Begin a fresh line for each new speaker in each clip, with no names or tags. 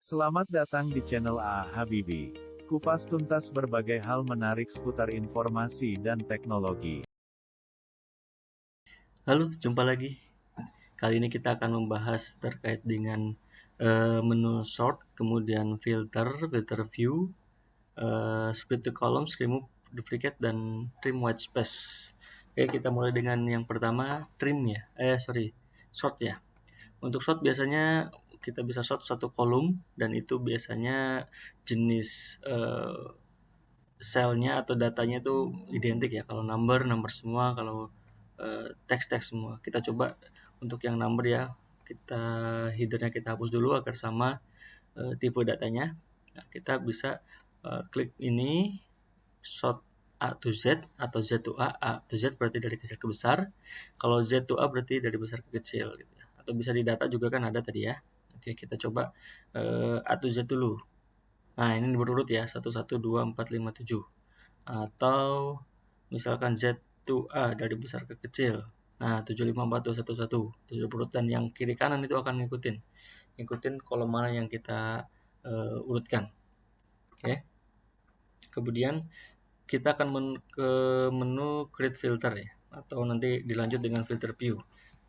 Selamat datang di channel A Habibi. Kupas tuntas berbagai hal menarik seputar informasi dan teknologi.
Halo, jumpa lagi. Kali ini kita akan membahas terkait dengan menu sort, kemudian filter view, split the columns, remove duplicate, dan trim white space. Oke, kita mulai dengan yang pertama, trim ya. Sort ya. Untuk sort biasanya kita bisa sort satu kolom, dan itu biasanya jenis selnya atau datanya itu identik ya. Kalau number semua, kalau teks semua. Kita coba untuk yang number ya, kita headernya kita hapus dulu agar sama tipe datanya. Nah, kita bisa klik ini sort A to Z atau Z to A to Z berarti dari kecil ke besar. Kalau Z to A berarti dari besar ke kecil gitu ya. Atau bisa di data juga kan ada tadi ya. Oke, kita coba A to Z dulu. Nah, ini berurut ya, 1, 1, 2, 4, 5, 7. Atau misalkan Z to A dari besar ke kecil. Nah, 7, 5, 4, 2, 1, 1. 7 berurut, dan yang kiri kanan itu akan ngikutin kolom mana yang kita urutkan. Oke. Kemudian kita akan ke menu create filter ya, atau nanti dilanjut dengan filter view.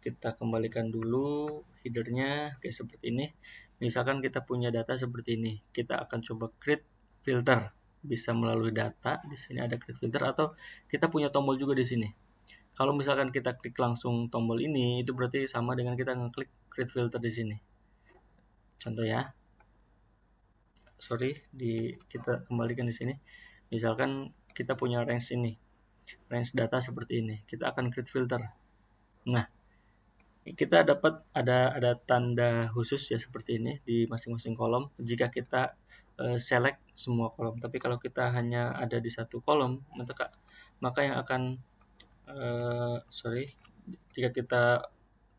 Kita kembalikan dulu headernya kayak seperti ini. Misalkan kita punya data seperti ini, kita akan coba create filter. Bisa melalui data, di sini ada create filter, atau kita punya tombol juga di sini. Kalau misalkan kita klik langsung tombol ini, itu berarti sama dengan kita ngeklik create filter di sini. Contoh ya. Kita kembalikan di sini. Misalkan kita punya range ini, range data seperti ini, kita akan create filter. Nah, kita dapat ada tanda khusus ya seperti ini di masing-masing kolom jika kita select semua kolom. Tapi kalau kita hanya ada di satu kolom, maka yang akan jika kita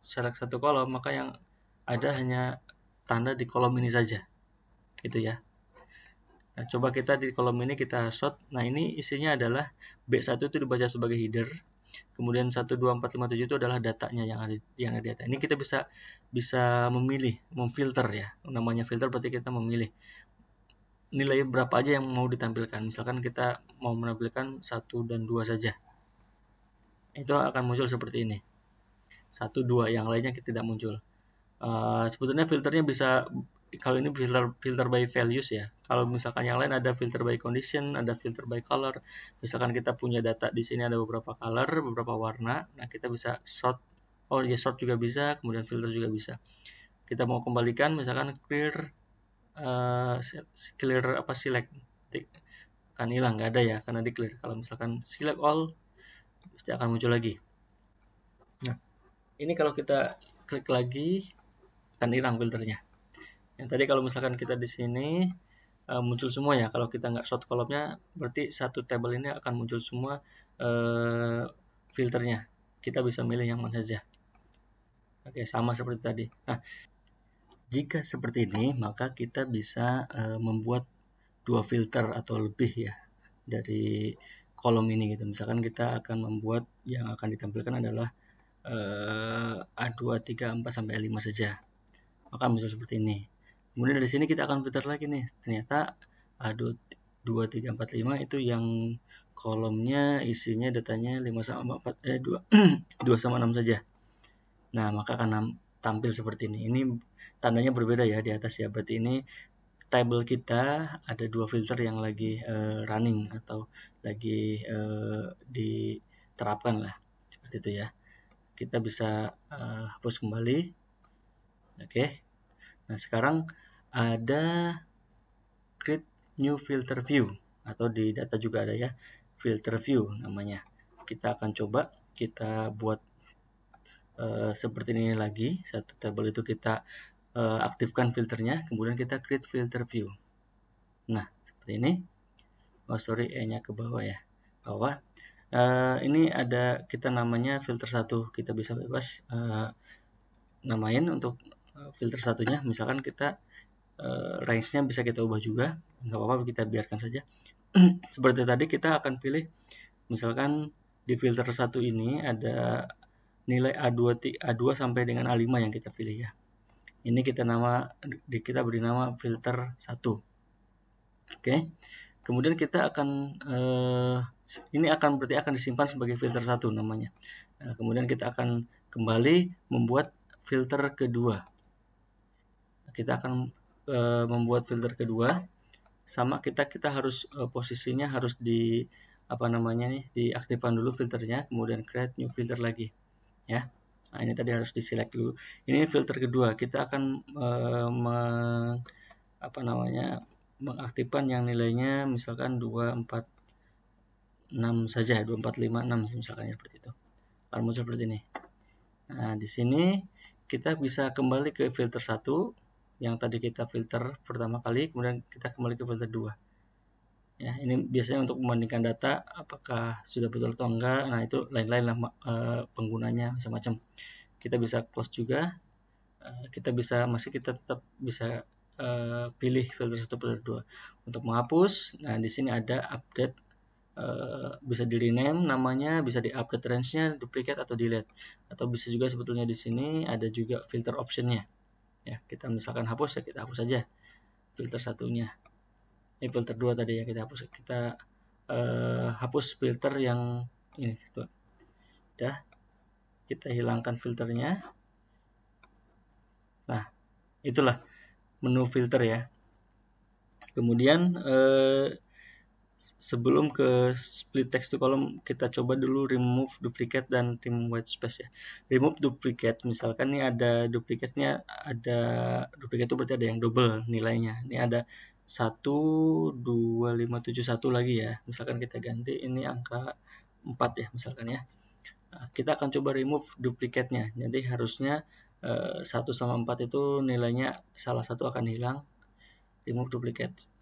select satu kolom, maka yang ada hanya tanda di kolom ini saja, gitu ya. Nah, coba kita di kolom ini kita sort. Nah, ini isinya adalah B1 itu dibaca sebagai header. Kemudian 1, 2, 4, 5, 7 itu adalah datanya yang ada di data. Ini kita bisa memilih, memfilter ya. Namanya filter berarti kita memilih nilai berapa aja yang mau ditampilkan. Misalkan kita mau menampilkan 1 dan 2 saja. Itu akan muncul seperti ini. 1, 2, yang lainnya tidak muncul. Sebetulnya filternya bisa, kalau ini filter by values ya. Kalau misalkan yang lain ada filter by condition, ada filter by color. Misalkan kita punya data di sini ada beberapa color, beberapa warna. Nah, kita bisa sort. Oh ya, sort juga bisa, kemudian filter juga bisa. Kita mau kembalikan, misalkan select, kan hilang, nggak ada ya karena di clear. Kalau misalkan select all, pasti akan muncul lagi. Nah, ini kalau kita klik lagi akan hilang filternya. Yang tadi kalau misalkan kita di sini muncul semua ya. Kalau kita nggak sort kolomnya, berarti satu tabel ini akan muncul semua filternya. Kita bisa milih yang mana saja. Oke, sama seperti tadi. Nah, jika seperti ini, maka kita bisa membuat 2 filter atau lebih ya dari kolom ini gitu. Misalkan kita akan membuat yang akan ditampilkan adalah A2, A3, A4 sampai A5 saja. Maka muncul seperti ini. Kemudian dari sini kita akan filter lagi nih. Ternyata A2, 3, 4, 5 itu yang kolomnya isinya datanya 5 sama 4, 2, 2 sama 6 saja. Nah, maka akan tampil seperti ini. Ini tandanya berbeda ya di atas ya. Berarti ini table kita ada 2 filter yang lagi running atau lagi diterapkan lah. Seperti itu ya. Kita bisa hapus kembali. Oke. Nah, sekarang ada create new filter view, atau di data juga ada ya, filter view namanya. Kita akan coba kita buat seperti ini lagi. Satu tabel itu kita aktifkan filternya, kemudian kita create filter view. Nah, seperti ini. E-nya ke bawah ya. Bawah. Ini ada kita namanya filter 1. Kita bisa bebas namain untuk filter satunya. Misalkan kita range-nya bisa kita ubah juga, nggak apa-apa, kita biarkan saja. Seperti tadi kita akan pilih, misalkan di filter 1 ini ada nilai A2 sampai dengan A5 yang kita pilih ya. Ini kita beri nama filter 1. Oke. Kemudian kita akan ini berarti akan disimpan sebagai filter 1 namanya. Nah, kemudian kita akan kembali membuat filter kedua. Kita akan membuat filter kedua, sama kita harus posisinya harus diaktifkan dulu filternya, kemudian create new filter lagi ya. Nah, ini tadi harus di-select dulu. Ini filter kedua, kita akan mengaktifkan yang nilainya misalkan 246 saja, 2456 misalkan ya, seperti itu. Akan muncul seperti ini. Nah, di sini kita bisa kembali ke filter 1 yang tadi kita filter pertama kali, kemudian kita kembali ke filter 2. Ya, ini biasanya untuk membandingkan data apakah sudah betul atau enggak. Nah, itu lain-lain lah penggunanya macam-macam. Kita bisa close juga. Kita tetap bisa pilih filter 1, filter 2. Untuk menghapus, nah di sini ada update, bisa di rename namanya, bisa di update range-nya, duplicate atau delete. Atau bisa juga sebetulnya di sini ada juga filter option-nya. Ya, kita misalkan hapus, ya kita hapus saja filter satunya. Ini filter 2 tadi ya, kita hapus. Kita hapus filter yang ini, udah. Kita hilangkan filternya. Nah, itulah menu filter ya. Kemudian sebelum ke split text to column, kita coba dulu remove duplicate dan trim white space ya. Remove duplicate, misalkan ini ada duplicate-nya, duplicate itu berarti ada yang double nilainya. Ini ada 12571 lagi ya. Misalkan kita ganti ini angka 4 ya misalkan ya. Nah, kita akan coba remove duplicate-nya. Jadi harusnya 1 sama 4 itu nilainya salah satu akan hilang. Remove duplicate.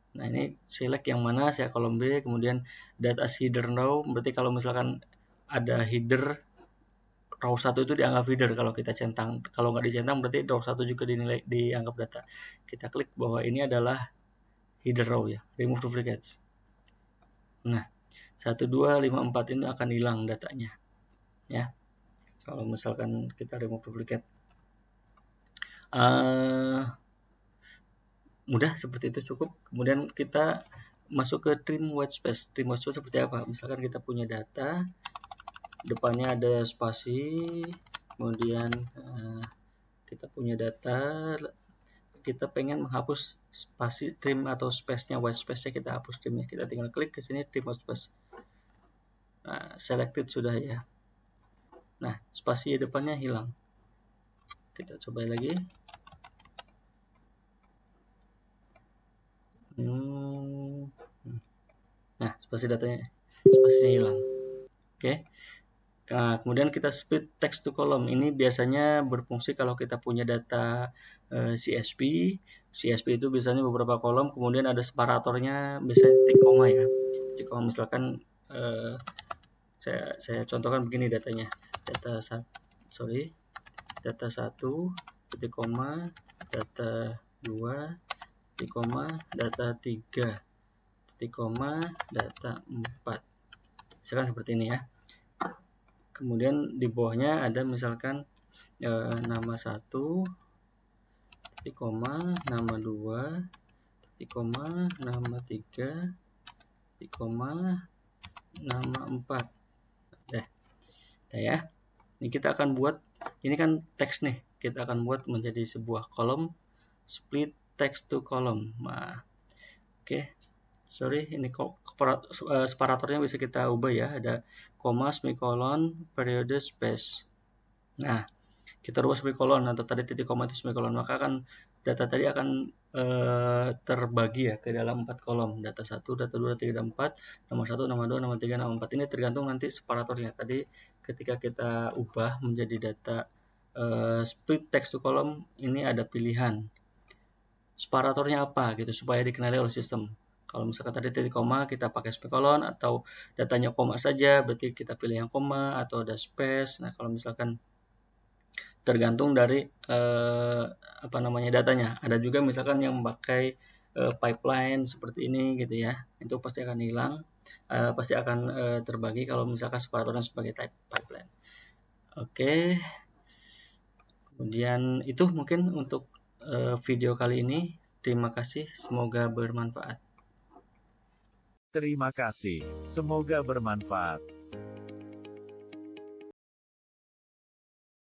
Nah, ini select yang mana, saya kolom B, kemudian data as header row, berarti kalau misalkan ada header, row 1 itu dianggap header kalau kita centang. Kalau nggak dicentang berarti row 1 juga dianggap data. Kita klik bahwa ini adalah header row ya, remove duplicates. Nah, 1, 2, 5, 4 ini akan hilang datanya. Ya, kalau misalkan kita remove duplicate. Mudah seperti itu, cukup. Kemudian kita masuk ke trim white space. Trim white space seperti apa? Misalkan kita punya data, depannya ada spasi, kemudian kita punya data, kita pengen menghapus spasi trim atau space-nya, white space-nya kita hapus trimnya. Kita tinggal klik ke sini trim white space. Nah, selected sudah ya. Nah, spasi depannya hilang. Kita coba lagi. Nah, spasinya hilang. Oke. Nah, kemudian kita split text to column. Ini biasanya berfungsi kalau kita punya data CSV. CSV itu biasanya beberapa kolom, kemudian ada separatornya, biasanya titik koma ya. Titik koma, misalkan saya contohkan begini datanya. Data 1 titik koma, data 2 titik koma, data 3 titik koma, data 4. Misalkan seperti ini ya. Kemudian di bawahnya ada misalkan nama 1 titik koma, nama 2 titik koma, nama 3 titik koma, nama 4. Ya. Ini kita akan buat, ini kan teks nih, kita akan buat menjadi sebuah kolom split text to column. Nah, oke. Sorry, ini separatornya bisa kita ubah ya, ada koma, semikolon, periode, space. Nah, kita rubah semikolon atau tadi titik koma itu semikolon, maka kan data tadi akan terbagi ya ke dalam 4 kolom. Data 1, data 2, data 3, dan 4, nomor 1, nomor 2, nomor 3, nomor 4. Ini tergantung nanti separatornya. Tadi ketika kita ubah menjadi data split text to column, ini ada pilihan separatornya apa gitu supaya dikenali oleh sistem. Kalau misalkan tadi titik koma kita pakai semikolon, atau datanya koma saja berarti kita pilih yang koma, atau ada space. Nah, kalau misalkan tergantung dari datanya. Ada juga misalkan yang memakai pipeline seperti ini gitu ya. Itu pasti akan hilang, pasti akan terbagi kalau misalkan separatornya sebagai type pipeline. Oke. Kemudian itu mungkin untuk video kali ini. Terima kasih, semoga bermanfaat.
Terima kasih, semoga bermanfaat.